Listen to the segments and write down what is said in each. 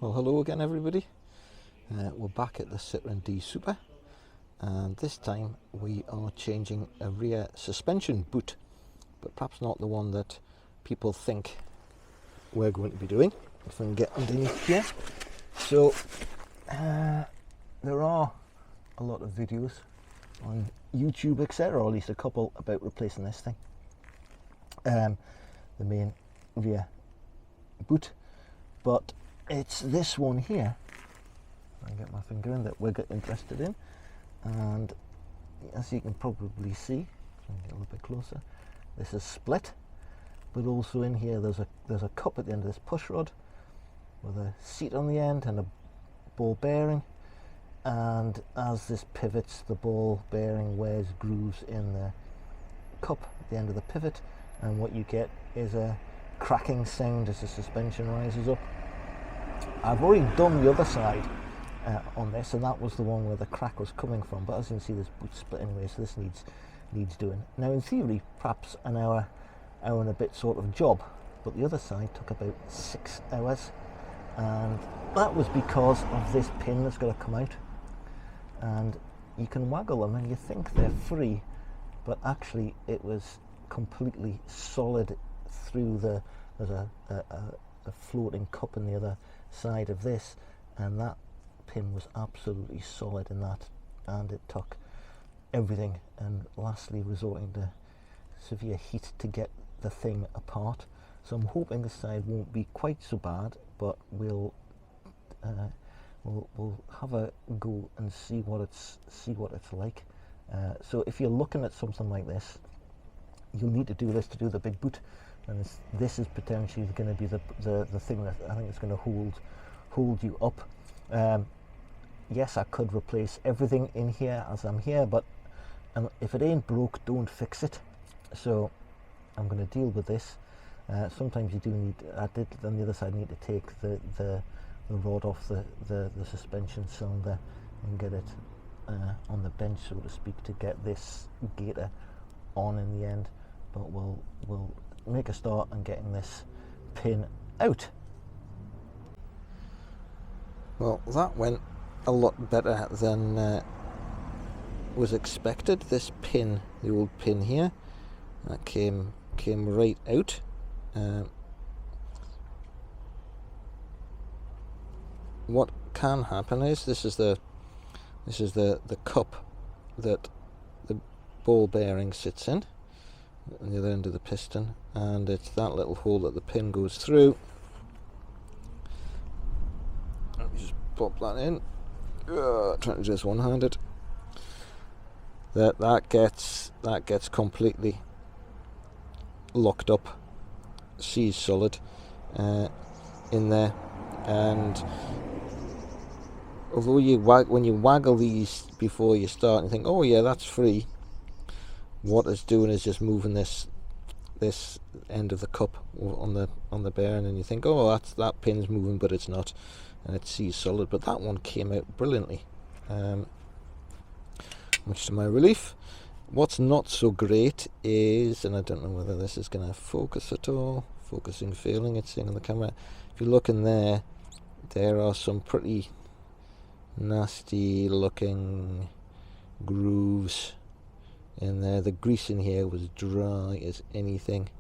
Well, hello again everybody. We're back at the Citroen D Super, and this time we are changing a rear suspension boot, but perhaps not the one that people think we're going to be doing. If I can get underneath here. So there are a lot of videos on YouTube, etc., or at least a couple, about replacing this thing, the main rear boot, but it's this one here, I can get my finger in, that we're interested in. And as you can probably see, I'll get a little bit closer, this is split, but also in here there's a cup at the end of this push rod with a seat on the end and a ball bearing, and as this pivots, the ball bearing wears grooves in the cup at the end of the pivot, and what you get is a cracking sound as the suspension rises up. I've already done the other side on this, and that was the one where the crack was coming from, but as you can see, this boot's split anyway, so this needs doing. Now in theory, perhaps an hour and a bit sort of job, but the other side took about 6 hours, and that was because of this pin that's got to come out, and you can waggle them and you think they're free, but actually it was completely solid through there's a floating cup in the other side of this, and that pin was absolutely solid in that, and it took everything, and lastly resorting to severe heat to get the thing apart. So I'm hoping this side won't be quite so bad, but we'll have a go and see what it's like. So if you're looking at something like this, you'll need to do this to do the big boot, and this is potentially going to be the thing that I think is going to hold you up. Yes, I could replace everything in here as I'm here, but if it ain't broke, don't fix it. So I'm going to deal with this. Sometimes you do need, I did on the other side, need to take the rod off the suspension cylinder and get it on the bench, so to speak, to get this gaiter on in the end. But we'll make a start on getting this pin out. Well, that went a lot better than was expected. This pin, the old pin here, that came right out. What can happen is this is the cup that the ball bearing sits in, on the other end of the piston, and it's that little hole that the pin goes through. Let me just pop that in. Trying to do this one-handed. That gets completely locked up, seized solid in there, and although when you waggle these before you start and think, oh yeah, that's free, what it's doing is just moving this end of the cup on the bearing, and you think, oh, that pin's moving, but it's not, and it seized solid. But that one came out brilliantly, much to my relief. What's not so great is, and I don't know whether this is going to focus at all, focusing failing, it's saying on the camera, if you look in there are some pretty nasty looking grooves in there. The grease in here was dry as anything,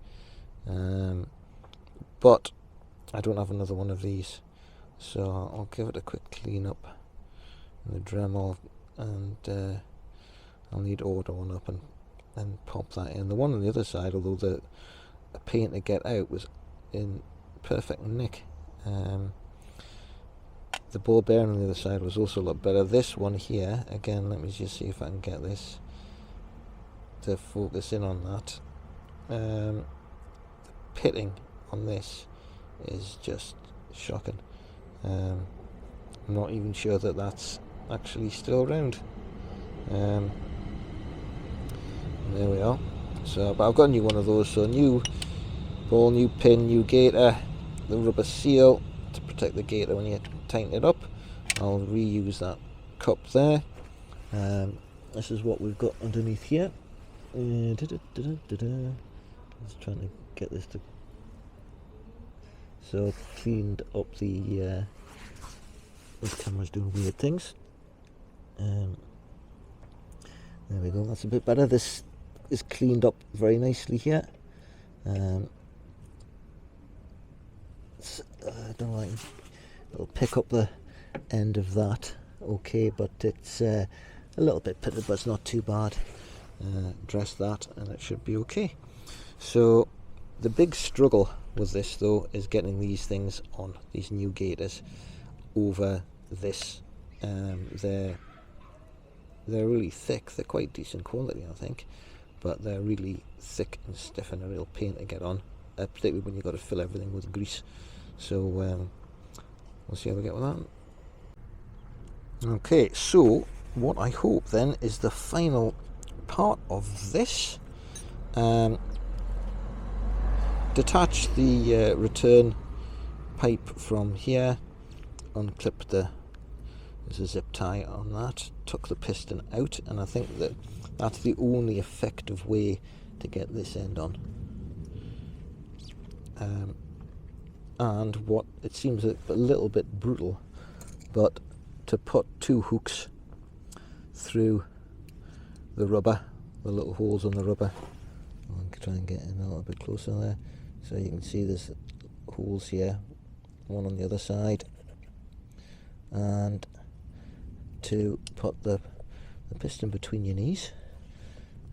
but I don't have another one of these, so I'll give it a quick clean up in the Dremel, and I'll need to order one up and pop that in. The one on the other side, although the paint to get out was in perfect nick, the ball bearing on the other side was also a lot better. This one here, again, let me just see if I can get this to focus in on that. The pitting on this is just shocking. I'm not even sure that that's actually still around. There we are. So, but I've got a new one of those, so new ball, new pin, new gaiter, the rubber seal to protect the gaiter when you tighten it up. I'll reuse that cup there. This is what we've got underneath here. Just trying to get this to, so cleaned up the This camera's doing weird things. There we go, that's a bit better. This is cleaned up very nicely here. I don't know, it'll pick up the end of that okay, but it's a little bit pitted, but it's not too bad. Dress that and it should be okay. So the big struggle with this though is getting these things on, these new gaiters, over this. They're really thick. They're quite decent quality, I think, but they're really thick and stiff and a real pain to get on, particularly when you've got to fill everything with grease. So we'll see how we get with that. Okay, so what I hope then is the final part of this. Detach the return pipe from here, unclip there's a zip tie on that, tuck the piston out, and I think that that's the only effective way to get this end on. And what it seems a little bit brutal, but to put 2 hooks through the rubber, the little holes on the rubber. I'll try and get in a little bit closer there, so you can see there's holes here, one on the other side, and to put the piston between your knees,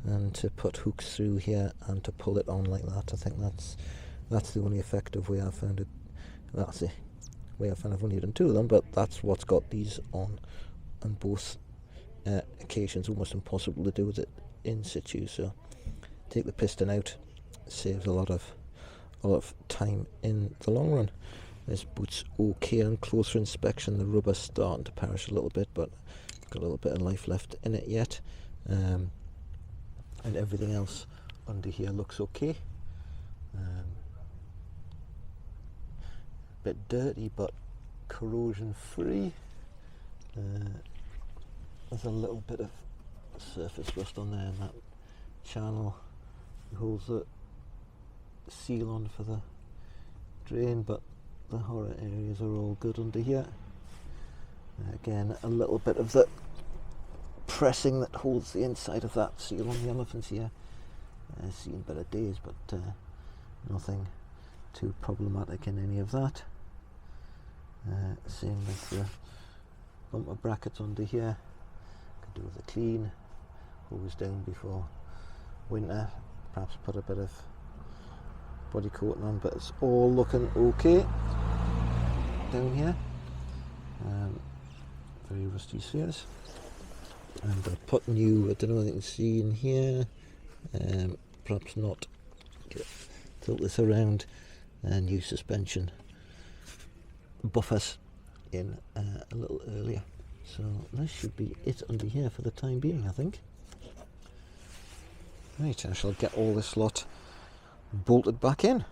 and to put hooks through here and to pull it on like that. I think that's the only effective way I've found it. That's the way I found. I've only done 2 of them, but that's what's got these on both occasions. Almost impossible to do with it in situ. So take the piston out, saves a lot of time in the long run. This boot's okay on closer inspection. The rubber's starting to perish a little bit, but it's got a little bit of life left in it yet. And everything else under here looks okay. Bit dirty, but corrosion free. There's a little bit of surface rust on there in that channel. It holds the seal on for the drain, but the horror areas are all good under here. Again, a little bit of the pressing that holds the inside of that seal on the elephants here. Seen better days, but nothing too problematic in any of that. Same with the bumper brackets under here. Could do with a clean, hose down before winter, perhaps put a bit of body coating on, but it's all looking okay down here. Very rusty spheres. I'm going to put new, I don't know if you can see in here, perhaps not, tilt this around, new suspension buffers in a little earlier. So this should be it under here for the time being, I think. Right, I shall get all this lot bolted back in.